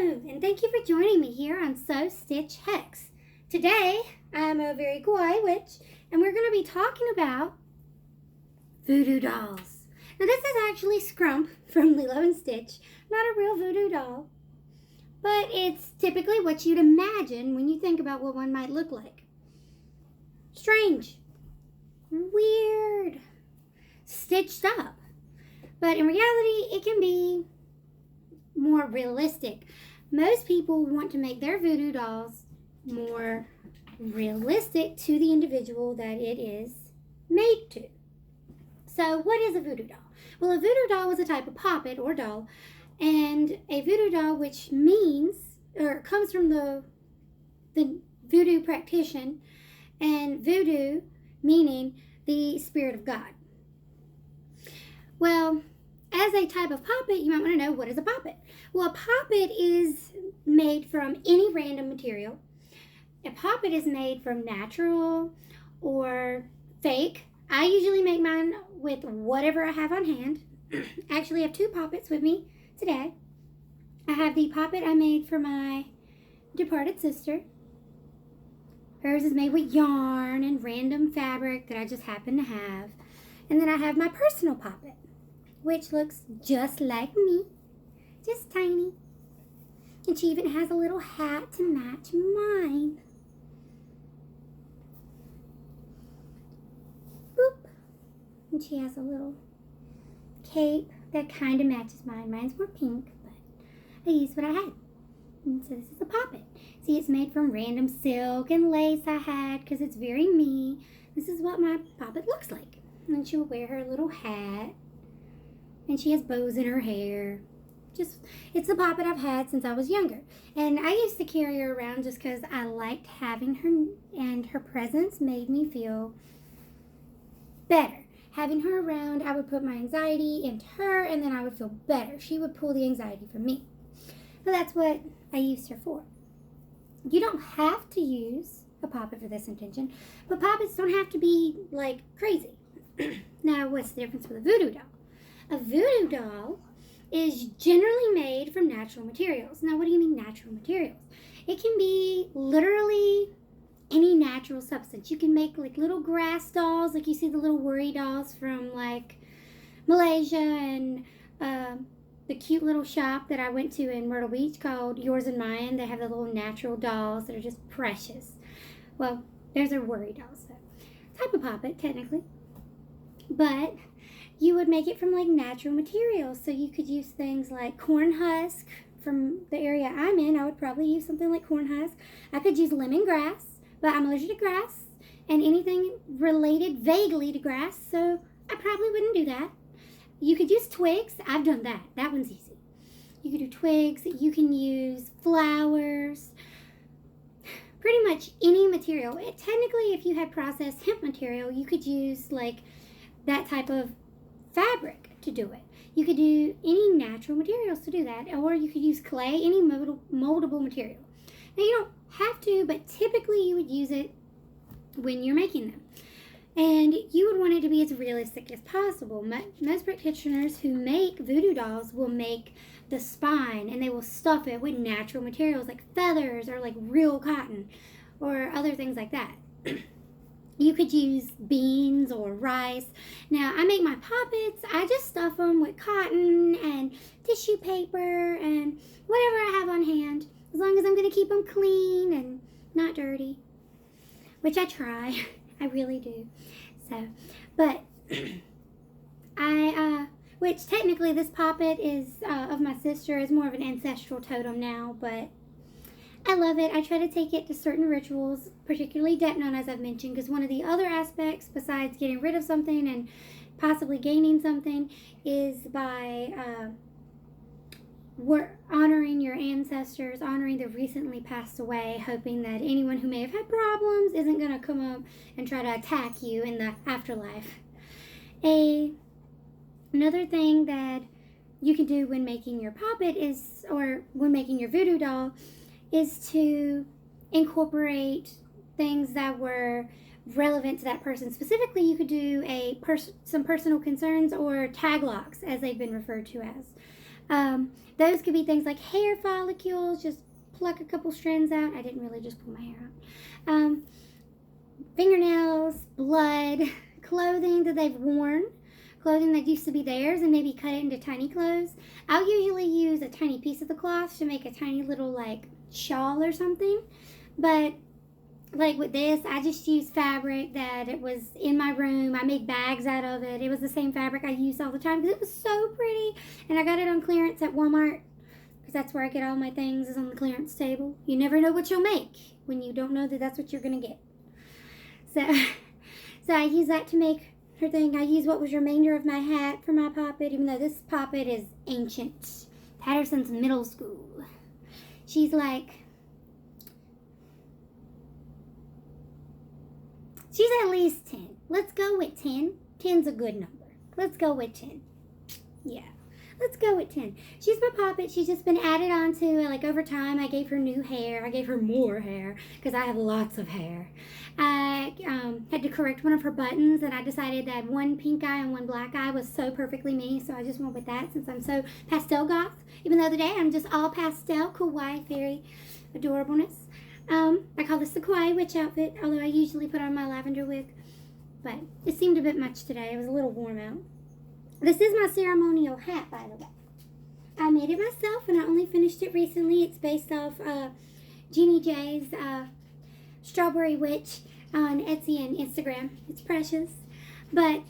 Hello, and thank you for joining me here on Sew Stitch Hex. Today, I'm a very kawaii witch, and we're going to be talking about voodoo dolls. Now, this is actually Scrump from Lilo and Stitch, not a real voodoo doll, but it's typically what you'd imagine when you think about what one might look like. Strange, weird, stitched up, but in reality, it can be more realistic. Most people want to make their voodoo dolls more realistic to the individual that it is made to. So what is a voodoo doll? Well, a voodoo doll is a type of poppet or doll, and a voodoo doll, which means or comes from the voodoo practitioner, and voodoo meaning the spirit of God. Well, as a type of poppet, you might want to know, what is a poppet? Well, a poppet is made from any random material. A poppet is made from natural or fake. I usually make mine with whatever I have on hand. I actually have two poppets with me today. I have the poppet I made for my departed sister. Hers is made with yarn and random fabric that I just happen to have. And then I have my personal poppet, which looks just like me, just tiny. And she even has a little hat to match mine. Boop. And she has a little cape that kind of matches mine. Mine's more pink, but I used what I had. And so this is a poppet. See, it's made from random silk and lace I had because it's very me. This is what my poppet looks like. And she will wear her little hat. And she has bows in her hair. It's a poppet I've had since I was younger. And I used to carry her around just because I liked having her, and her presence made me feel better. Having her around, I would put my anxiety into her, and then I would feel better. She would pull the anxiety from me. So that's what I used her for. You don't have to use a poppet for this intention, but poppets don't have to be like crazy. Now, what's the difference with a voodoo doll? A voodoo doll is generally made from natural materials. Now, what do you mean natural materials? It can be literally any natural substance. You can make like little grass dolls, like you see the little worry dolls from like Malaysia and the cute little shop that I went to in Myrtle Beach called Yours and Mine. They have the little natural dolls that are just precious. Well, those are worry dolls. So, type of poppet, technically. But you would make it from like natural materials. So you could use things like corn husk. From the area I'm in, I would probably use something like corn husk. I could use lemongrass, but I'm allergic to grass and anything related vaguely to grass, so I probably wouldn't do that. You could use twigs. I've done that. That one's easy. You could do twigs. You can use flowers. Pretty much any material. Technically, if you had processed hemp material, you could use like that type of fabric to do it. You could do any natural materials to do that, or you could use clay, any moldable material. Now, you don't have to, but typically you would use it when you're making them. And you would want it to be as realistic as possible. Most practitioners who make voodoo dolls will make the spine, and they will stuff it with natural materials like feathers or like real cotton or other things like that. You could use beans or rice. Now, I make my poppets. I just stuff them with cotton and tissue paper and whatever I have on hand, as long as I'm going to keep them clean and not dirty, which I try. I really do. So, but which technically this poppet is of my sister, is more of an ancestral totem now, but I love it. I try to take it to certain rituals, particularly Decknon, as I've mentioned, because one of the other aspects, besides getting rid of something and possibly gaining something, is by honoring your ancestors, honoring the recently passed away, hoping that anyone who may have had problems isn't going to come up and try to attack you in the afterlife. Another thing that you can do when making your poppet or when making your voodoo doll, is to incorporate things that were relevant to that person. Specifically, you could do some personal concerns or tag locks, as they've been referred to as. Those could be things like hair follicles, just pluck a couple strands out. I didn't really just pull my hair out. Fingernails, blood, clothing that they've worn, clothing that used to be theirs, and maybe cut it into tiny clothes. I'll usually use a tiny piece of the cloth to make a tiny little like shawl or something, but like with this, I just used fabric that it was in my room. I made bags out of it. It was the same fabric I used all the time because it was so pretty, and I got it on clearance at Walmart because that's where I get all my things, is on the clearance table. You never know what you'll make when you don't know that that's what you're gonna get. So I use that to make her thing. I use what was remainder of my hat for my Poppet, even though this Poppet is ancient. Had her since middle school. She's at least 10. Let's go with 10. 10's a good number. Let's go with 10. Yeah. Let's go with 10. She's my Poppet. She's just been added on to, like, over time. I gave her new hair. I gave her more hair because I have lots of hair. I had to correct one of her buttons, and I decided that one pink eye and one black eye was so perfectly me, so I just went with that since I'm so pastel goth. Even though today I'm just all pastel, kawaii, fairy adorableness. I call this the Kawaii Witch outfit, although I usually put on my lavender wig. But it seemed a bit much today. It was a little warm out. This is my ceremonial hat, by the way. I made it myself, and I only finished it recently. It's based off Jeannie J's Strawberry Witch on Etsy and Instagram. It's precious. But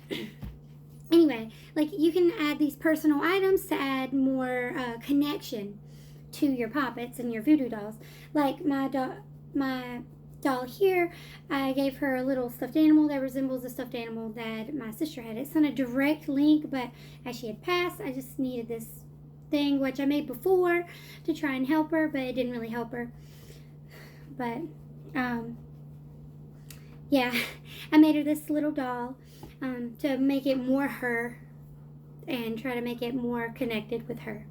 anyway, like, you can add these personal items to add more connection to your Poppets and your voodoo dolls. Like my doll here, I gave her a little stuffed animal that resembles the stuffed animal that my sister had. It's on a direct link, but as she had passed, I just needed this thing, which I made before to try and help her, but it didn't really help her. But yeah, I made her this little doll to make it more her and try to make it more connected with her.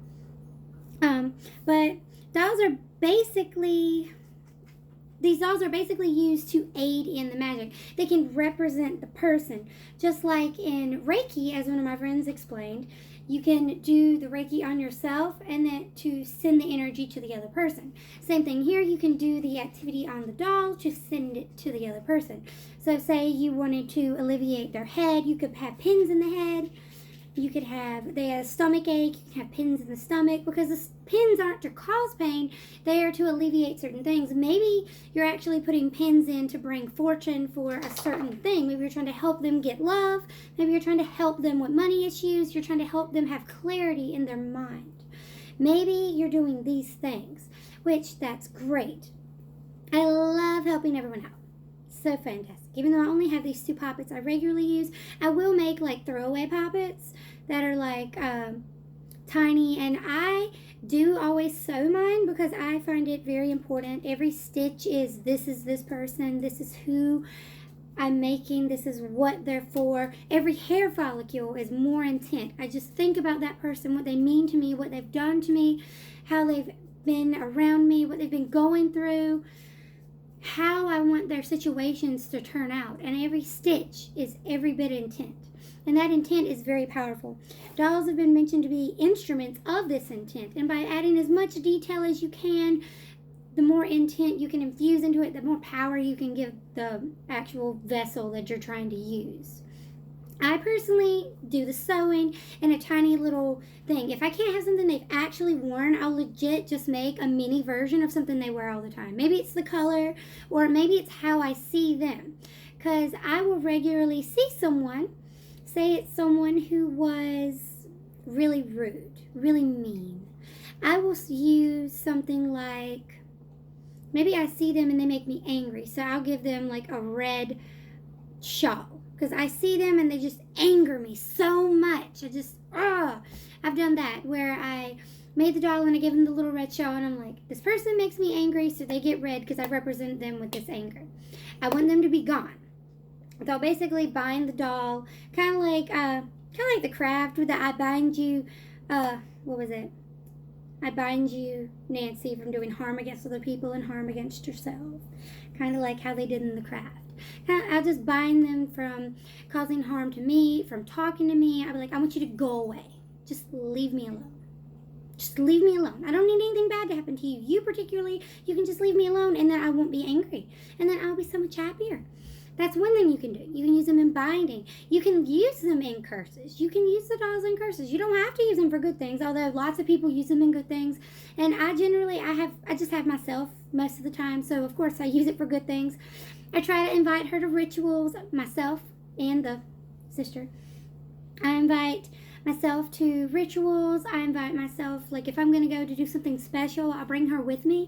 But these dolls are basically used to aid in the magic. They can represent the person. Just like in Reiki, as one of my friends explained, you can do the Reiki on yourself and then to send the energy to the other person. Same thing here, you can do the activity on the doll to send it to the other person. So say you wanted to alleviate their head, you could have pins in the head. You could have, they have a stomach ache, you can have pins in the stomach, because the pins aren't to cause pain, they are to alleviate certain things. Maybe you're actually putting pins in to bring fortune for a certain thing. Maybe you're trying to help them get love. Maybe you're trying to help them with money issues. You're trying to help them have clarity in their mind. Maybe you're doing these things, which that's great. I love helping everyone out. So fantastic. Even though I only have these two Poppets I regularly use, I will make like throwaway Poppets that are like tiny, and I do always sew mine because I find it very important. Every stitch is this person, this is who I'm making, this is what they're for. Every hair follicle is more intent. I just think about that person, what they mean to me, what they've done to me, how they've been around me, what they've been going through, how I want their situations to turn out. And every stitch is every bit intent. And that intent is very powerful. Dolls have been mentioned to be instruments of this intent. And by adding as much detail as you can, the more intent you can infuse into it, the more power you can give the actual vessel that you're trying to use. I personally do the sewing in a tiny little thing. If I can't have something they've actually worn, I'll legit just make a mini version of something they wear all the time. Maybe it's the color, or maybe it's how I see them. Because I will regularly see someone, say it's someone who was really rude, really mean. I will use something like, maybe I see them and they make me angry, so I'll give them like a red shawl. Because I see them and they just anger me so much. I've done that where I made the doll and I give them the little red shawl, and I'm like, this person makes me angry, so they get red because I represent them with this anger. I want them to be gone. So I'll basically bind the doll, kind of like the craft with the I bind you, what was it? I bind you, Nancy, from doing harm against other people and harm against yourself. Kind of like how they did in the craft. I'll just bind them from causing harm to me, from talking to me. I'll be like, I want you to go away. Just leave me alone. Just leave me alone. I don't need anything bad to happen to you. You particularly, you can just leave me alone, and then I won't be angry. And then I'll be so much happier. That's one thing you can do. You can use them in binding. You can use them in curses. You can use the dolls in curses. You don't have to use them for good things, although lots of people use them in good things. And I just have myself most of the time, so of course I use it for good things. I try to invite her to rituals, myself and the sister. I invite myself to rituals. I invite myself, like if I'm going to go to do something special, I'll bring her with me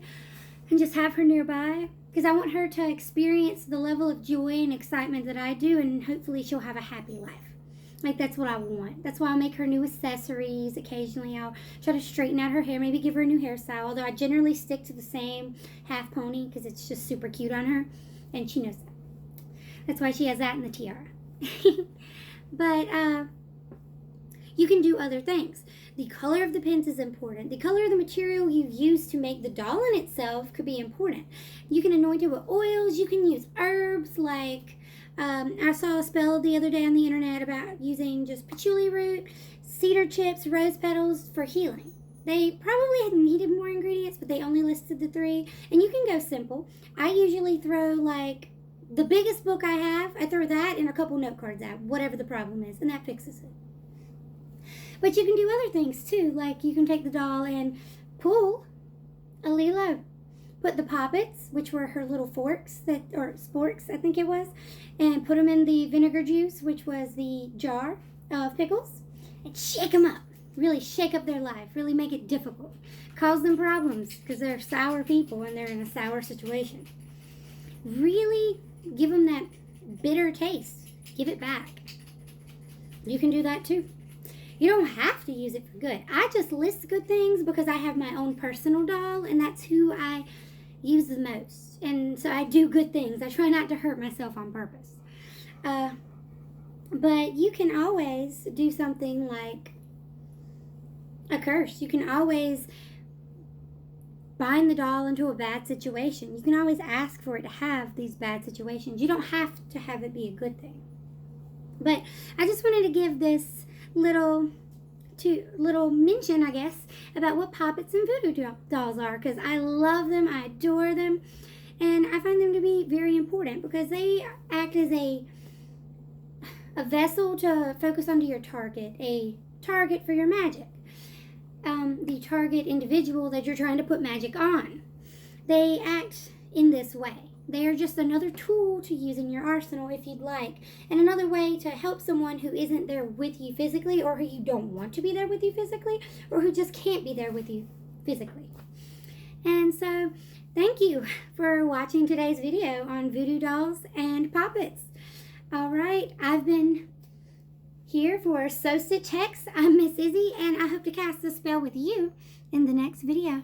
and just have her nearby. Because I want her to experience the level of joy and excitement that I do, and hopefully she'll have a happy life. Like, that's what I want. That's why I'll make her new accessories. Occasionally I'll try to straighten out her hair, maybe give her a new hairstyle, although I generally stick to the same half pony because it's just super cute on her, and she knows that. That's why she has that in the tiara. But you can do other things. The color of the pins is important. The color of the material you use to make the doll in itself could be important. You can anoint it with oils. You can use herbs like, I saw a spell the other day on the internet about using just patchouli root, cedar chips, rose petals for healing. They probably had needed more ingredients, but they only listed the 3. And you can go simple. I usually throw like the biggest book I have, I throw that and a couple note cards out, whatever the problem is, and that fixes it. But you can do other things too, like you can take the doll and pull a Lilo. Put the Poppets, which were her little forks, or sporks, I think it was, and put them in the vinegar juice, which was the jar of pickles, and shake them up. Really shake up their life. Really make it difficult. Cause them problems because they're sour people and they're in a sour situation. Really give them that bitter taste. Give it back. You can do that too. You don't have to use it for good. I just list good things because I have my own personal doll, and that's who I use the most. And so I do good things. I try not to hurt myself on purpose. But you can always do something like a curse. You can always bind the doll into a bad situation. You can always ask for it to have these bad situations. You don't have to have it be a good thing. But I just wanted to give this little mention, I guess, about what Poppets and voodoo dolls are, because I love them, I adore them, and I find them to be very important because they act as a vessel to focus onto your target, a target for your magic, the target individual that you're trying to put magic on. They act in this way. They are just another tool to use in your arsenal if you'd like, and another way to help someone who isn't there with you physically, or who you don't want to be there with you physically, or who just can't be there with you physically. And so, thank you for watching today's video on voodoo dolls and Poppets. Alright, I've been here for Sew Stitch Hex. I'm Miss Izzy, and I hope to cast the spell with you in the next video.